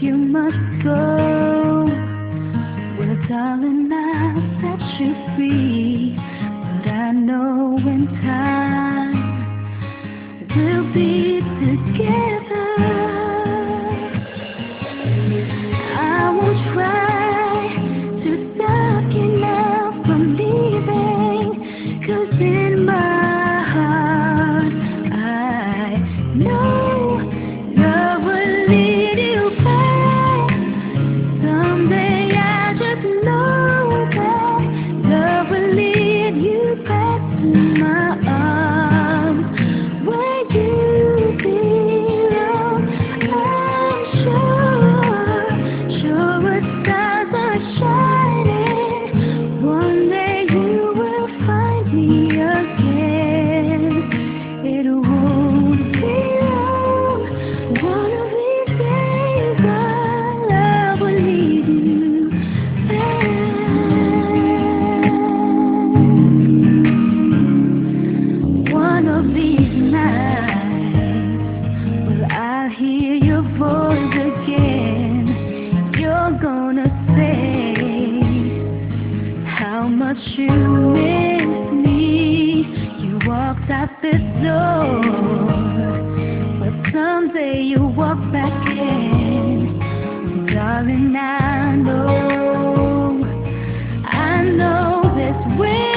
you must go. Well, darling, I'll set you free, but I know in time we'll be together. I won't try to stop you now from leaving, 'cause in my heart I know love will lead you back. Someday I just know that love will lead you back to my arms where you belong. I'm sure as stars are shining, one day you will find me again. It won't be long. One of these days our love will lead you back. One of these nights, well, I'll hear your voice again. You're gonna say how much you miss me. You walked out this door, but someday you'll walk back in. Darling, I know this will